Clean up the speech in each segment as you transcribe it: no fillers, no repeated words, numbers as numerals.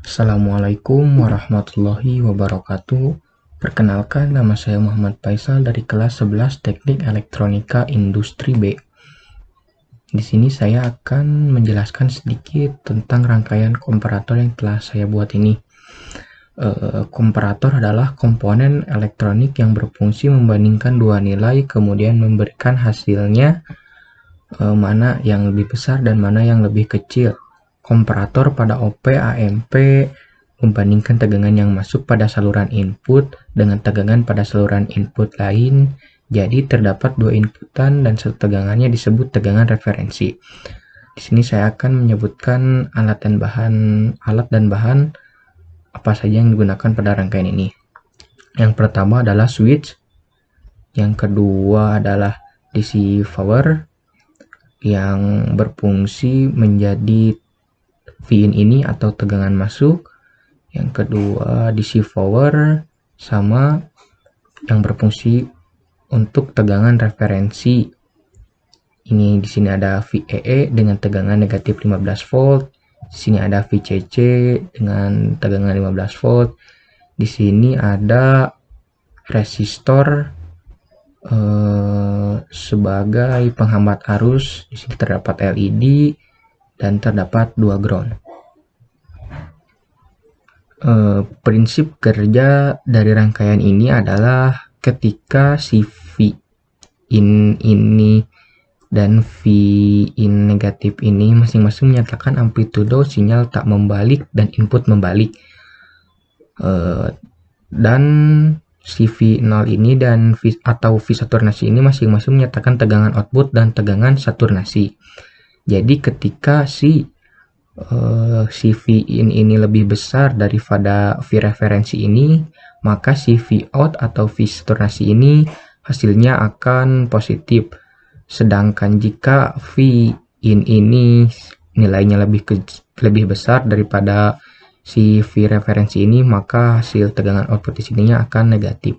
Assalamualaikum warahmatullahi wabarakatuh. Perkenalkan, nama saya Muhammad Faisal dari kelas 11 Teknik Elektronika Industri B. Di sini saya akan menjelaskan sedikit tentang rangkaian komparator yang telah saya buat ini. Komparator adalah komponen elektronik yang berfungsi membandingkan dua nilai, kemudian memberikan hasilnya mana yang lebih besar dan mana yang lebih kecil. Komparator pada OP AMP membandingkan tegangan yang masuk pada saluran input dengan tegangan pada saluran input lain. Jadi terdapat dua inputan dan satu tegangannya disebut tegangan referensi. Di sini saya akan menyebutkan alat dan bahan apa saja yang digunakan pada rangkaian ini. Yang pertama adalah switch, yang kedua adalah DC power yang berfungsi menjadi Vin ini atau tegangan masuk. Yang kedua DC power sama yang berfungsi untuk tegangan referensi. Ini di sini ada VEE dengan tegangan negatif 15 volt. Di sini ada VCC dengan tegangan 15 volt. Di sini ada resistor sebagai penghambat arus. Di sini terdapat LED dan terdapat dua ground. Prinsip kerja dari rangkaian ini adalah ketika si Vin ini dan Vin negatif ini masing-masing menyatakan amplitudo sinyal tak membalik dan input membalik, dan si V0 ini dan atau V saturnasi ini masing-masing menyatakan tegangan output dan tegangan saturnasi. Jadi ketika si Vin ini lebih besar daripada V referensi ini, maka si V out atau V saturnasi ini hasilnya akan positif. Sedangkan jika V in ini nilainya lebih besar daripada si V referensi ini, maka hasil tegangan output di sininya akan negatif.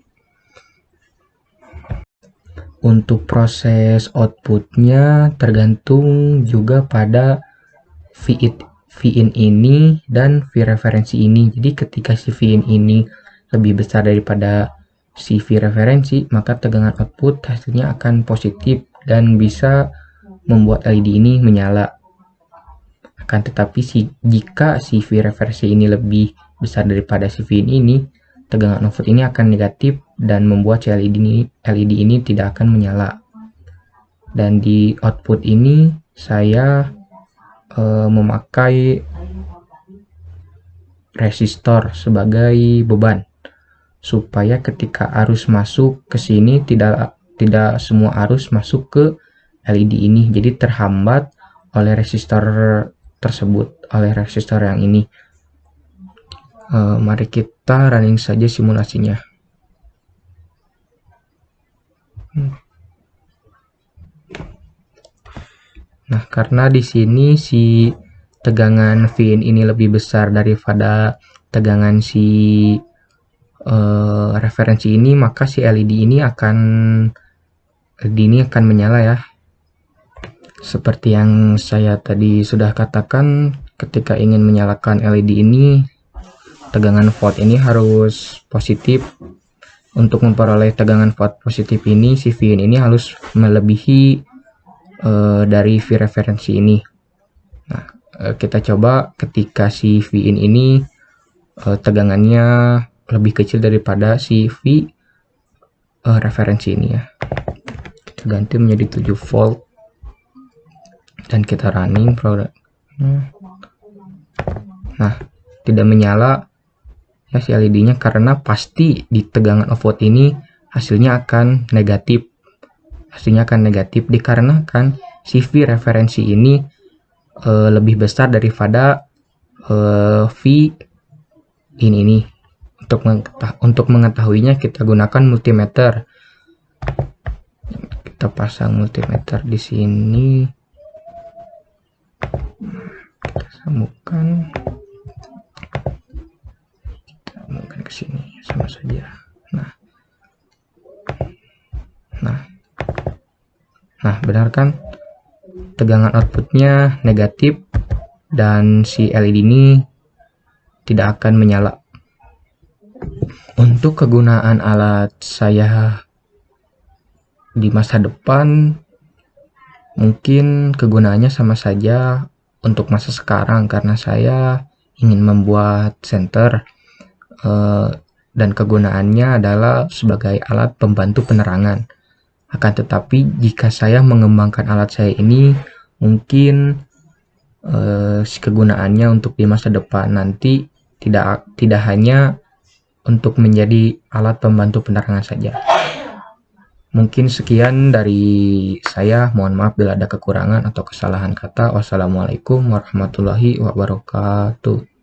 Untuk proses outputnya tergantung juga pada Vin ini dan V referensi ini. Jadi ketika si Vin ini lebih besar daripada si V referensi, maka tegangan output hasilnya akan positif dan bisa membuat LED ini menyala. Akan tetapi jika si V referensi ini lebih besar daripada si Vin ini, tegangan output ini akan negatif dan membuat si LED ini tidak akan menyala. Dan di output ini saya memakai resistor sebagai beban supaya ketika arus masuk ke sini tidak semua arus masuk ke LED ini, jadi terhambat oleh resistor tersebut, oleh resistor yang ini. Mari kita running saja simulasinya. Nah, karena di sini si tegangan Vin ini lebih besar daripada tegangan si referensi ini, maka si LED ini akan menyala ya. Seperti yang saya tadi sudah katakan, ketika ingin menyalakan LED ini, tegangan volt ini harus positif. Untuk memperoleh tegangan volt positif ini, si Vin ini harus melebihi dari V referensi ini. Nah, kita coba ketika si Vin ini tegangannya lebih kecil daripada si V referensi ini ya. Kita ganti menjadi 7 volt dan kita running produk. Nah, tidak menyala ya si LED-nya karena pasti di tegangan output ini hasilnya akan negatif. Dikarenakan si V referensi ini lebih besar daripada V ini. Untuk mengetahuinya kita gunakan multimeter. Kita pasang multimeter di sini. Kita sambungkan ke sini, sama saja. Nah, benar kan? Tegangan outputnya negatif dan si LED ini tidak akan menyala. Untuk kegunaan alat saya di masa depan, mungkin kegunaannya sama saja untuk masa sekarang karena saya ingin membuat senter dan kegunaannya adalah sebagai alat pembantu penerangan. Akan tetapi jika saya mengembangkan alat saya ini, mungkin kegunaannya untuk di masa depan nanti tidak hanya untuk menjadi alat pembantu penerangan saja. Mungkin sekian dari saya, mohon maaf bila ada kekurangan atau kesalahan kata. Wassalamualaikum warahmatullahi wabarakatuh.